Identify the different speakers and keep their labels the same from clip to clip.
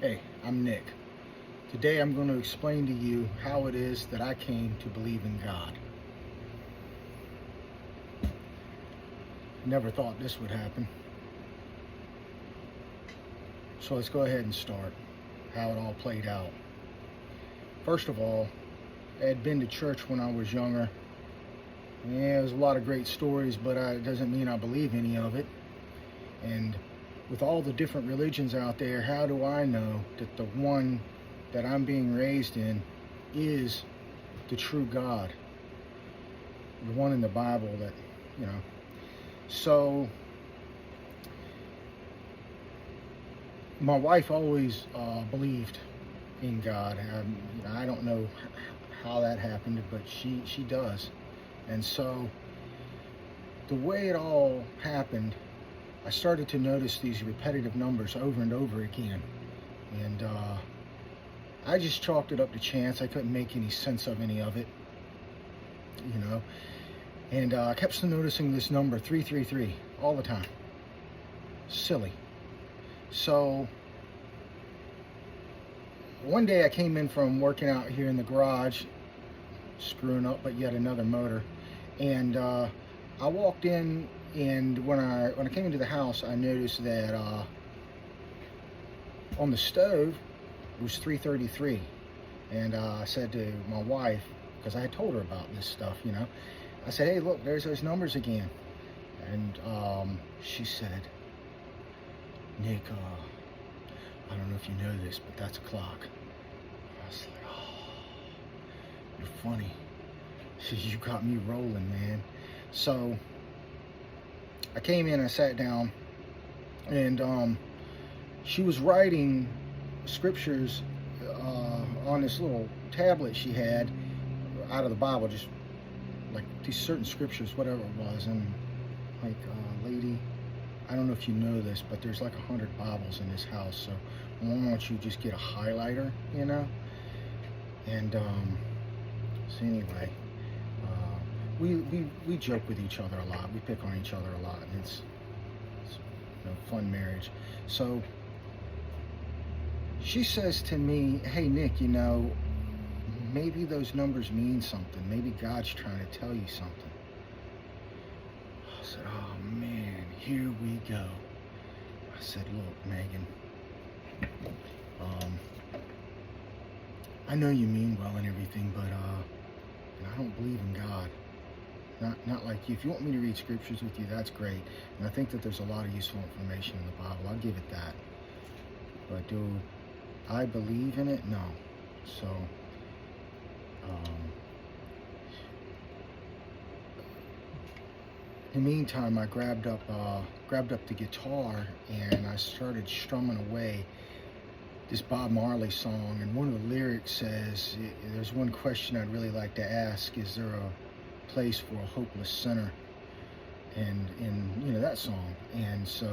Speaker 1: Hey, I'm Nick. Today I'm going to explain to you how it is that I came to believe in God. Never thought this would happen. So let's go ahead and start how it all played out. First of all, I had been to church when I was younger. Yeah, there's a lot of great stories, but it doesn't mean I believe any of it. And with all the different religions out there, how do I know that the one that I'm being raised in is the true God? The one in the Bible that, you know. So, my wife always believed in God. I don't know how that happened, but she does. And so, the way it all happened, I started to notice these repetitive numbers over and over again. And I just chalked it up to chance. I couldn't make any sense of any of it, you know. And I kept noticing this number, 333, all the time. Silly. So, one day I came in from working out here in the garage, screwing up but yet another motor. And I walked in, and when I came into the house, I noticed that on the stove it was 333, and I said to my wife, because I had told her about this stuff, you know, I said, "Hey, look, there's those numbers again," and she said, "Nick, I don't know if you know this, but that's a clock." I was like, "Oh, you're funny." She said, "You got me rolling, man." So I came in, I sat down, and she was writing scriptures on this little tablet she had out of the Bible, just like these certain scriptures, whatever it was. And like, lady, I don't know if you know this, but there's like 100 Bibles in this house, so why don't you just get a highlighter, you know? And so anyway, we joke with each other a lot. We pick on each other a lot, and it's you know, fun marriage. So she says to me, "Hey, Nick, you know, maybe those numbers mean something. Maybe God's trying to tell you something." I said, "Oh man, here we go." I said, "Look, Megan, I know you mean well and everything, but I don't believe in God. Not like you. If you want me to read scriptures with you, that's great. And I think that there's a lot of useful information in the Bible. I'll give it that. But do I believe in it? No." So, in the meantime, I grabbed up the guitar and I started strumming away this Bob Marley song. And one of the lyrics says, "There's one question I'd really like to ask: is there a place for a hopeless sinner?" And in you know that song. And so,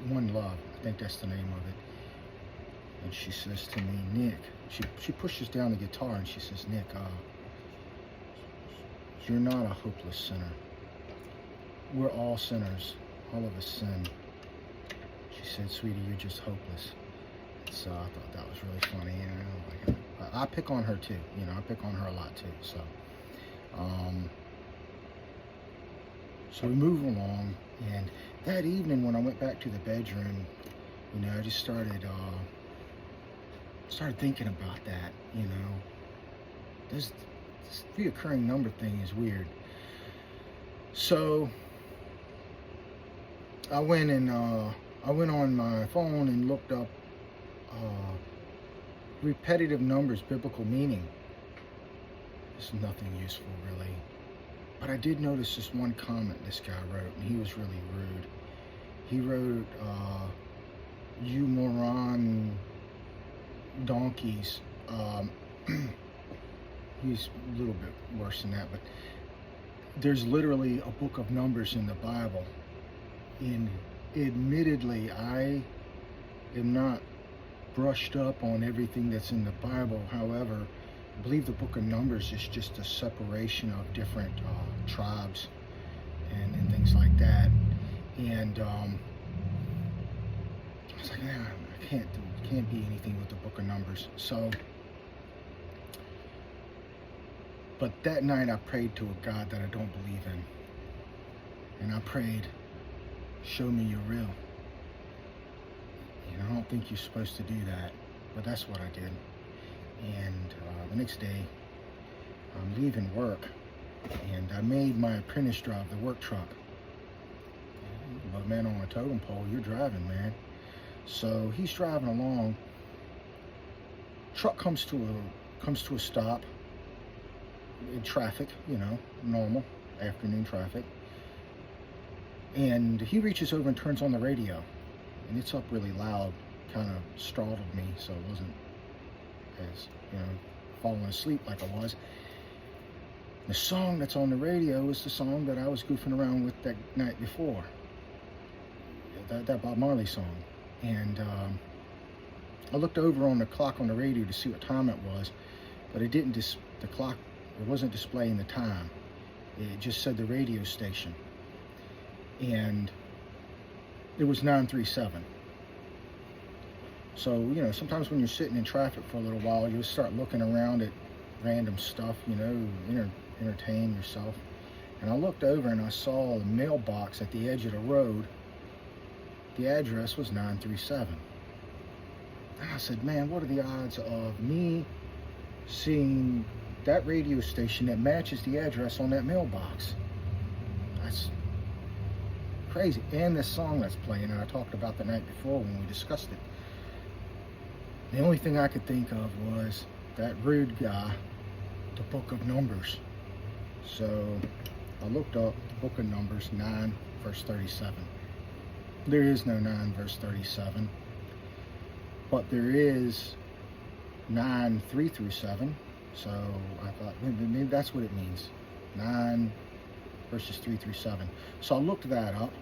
Speaker 1: "One Love," I think that's the name of it. And she says to me, "Nick," she pushes down the guitar and she says, "Nick, you're not a hopeless sinner. We're all sinners. All of us sin." She said, "Sweetie, you're just hopeless." So I thought that was really funny. You know, like, I pick on her too. You know, I pick on her a lot too. So, so we move along, and that evening when I went back to the bedroom, you know, I just started thinking about that. You know, this reoccurring number thing is weird. So I went on my phone and looked up repetitive numbers, biblical meaning. It's nothing useful really, but I did notice this one comment this guy wrote, and he was really rude. He wrote, "You moron donkeys." He's a little bit worse than that, but there's literally a book of numbers in the Bible. And admittedly, I am not brushed up on everything that's in the Bible. However, I believe the book of Numbers is just a separation of different tribes and things like that. And I was like, man, I Can't be anything with the book of Numbers. So, but that night I prayed to a God that I don't believe in. And I prayed, show me you're real. And I don't think you're supposed to do that, but that's what I did. And the next day, I'm leaving work, and I made my apprentice drive the work truck. But man, on a totem pole, you're driving, man. So he's driving along. Truck comes to a stop in traffic, you know, normal afternoon traffic. And he reaches over and turns on the radio, and it's up really loud. Kind of startled me, so it wasn't as, you know, falling asleep like I was. The song that's on the radio is the song that I was goofing around with that night before. That Bob Marley song. And I looked over on the clock on the radio to see what time it was, but it didn't. The clock, it wasn't displaying the time. It just said the radio station, and it was 937. So, you know, sometimes when you're sitting in traffic for a little while, you'll start looking around at random stuff, you know, entertain yourself. And I looked over and I saw the mailbox at the edge of the road. The address was 937. And I said, man, what are the odds of me seeing that radio station that matches the address on that mailbox? That's crazy. And this song that's playing, and I talked about the night before when we discussed it. The only thing I could think of was that rude guy, the book of Numbers. So I looked up the book of Numbers 9 verse 37. There is no 9 verse 37, but there is 9 3 through 7. So I thought maybe that's what it means, 9 verses 3 through 7. So I looked that up,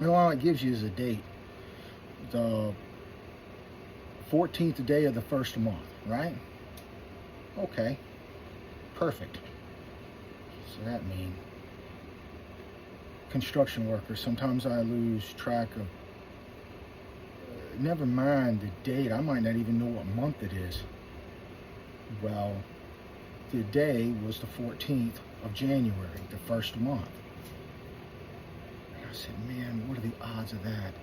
Speaker 1: and all it gives you is a date, the 14th day of the first month, right? Okay, perfect. So that means construction workers, sometimes I lose track of, never mind the date, I might not even know what month it is. Well, the day was the 14th of January, the first month. And I said, man, what are the odds of that?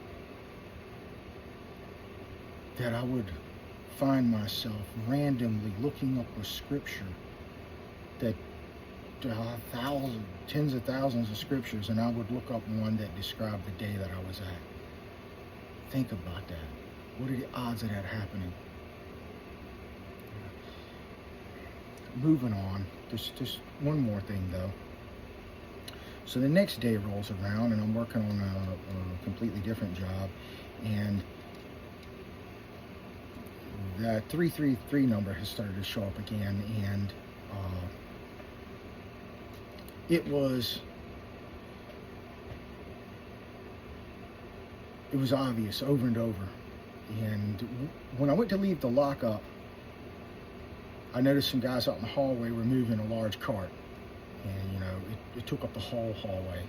Speaker 1: That I would find myself randomly looking up a scripture that tens of thousands of scriptures, and I would look up one that described the day that I was at. Think about that. What are the odds of that happening? Moving on, there's one more thing though. So the next day rolls around, and I'm working on a completely different job, and that 333 number has started to show up again, and it was obvious over and over. And when I went to leave the lockup, I noticed some guys out in the hallway were moving a large cart, and you know, it took up the whole hallway.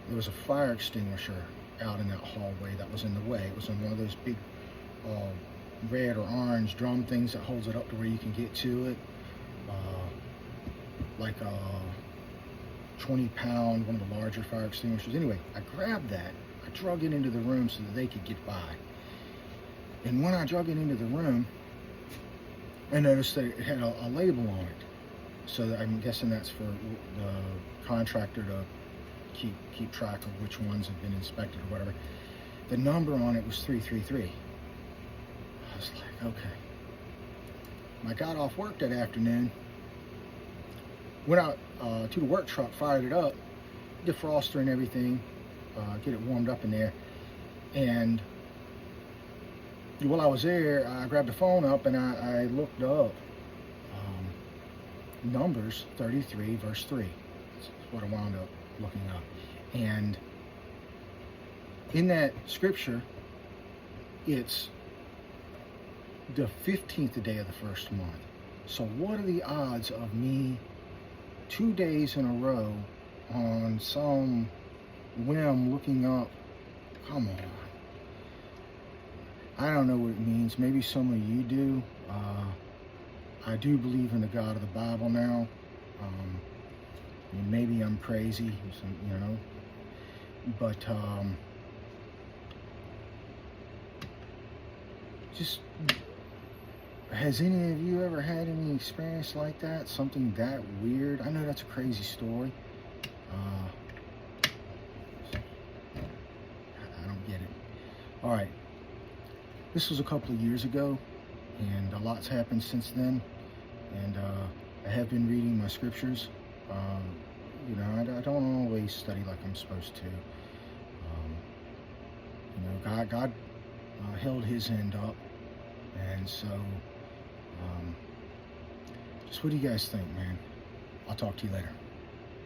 Speaker 1: There was a fire extinguisher out in that hallway that was in the way. It was in one of those big red or orange drum things that holds it up to where you can get to it, like a 20-pound, one of the larger fire extinguishers. Anyway, I grabbed that, I drug it into the room so that they could get by. And when I drug it into the room, I noticed that it had a label on it. So I'm guessing that's for the contractor to keep track of which ones have been inspected or whatever. The number on it was 333. I was like, okay. I got off work that afternoon, went out to the work truck, fired it up, defroster and everything, get it warmed up in there. And while I was there, I grabbed the phone up and I looked up Numbers 33 verse 3. That's what I wound up looking up. And in that scripture, it's the 15th day of the first month. So what are the odds of me 2 days in a row on some whim looking up? Come on. I don't know what it means. Maybe some of you do. I do believe in the God of the Bible now. And maybe I'm crazy, you know, but just, has any of you ever had any experience like that? Something that weird? I know that's a crazy story. I don't get it. All right. This was a couple of years ago, and a lot's happened since then. And I have been reading my scriptures. You know, I don't always study like I'm supposed to. You know, God held His end up, and so just what do you guys think, man? I'll talk to you later.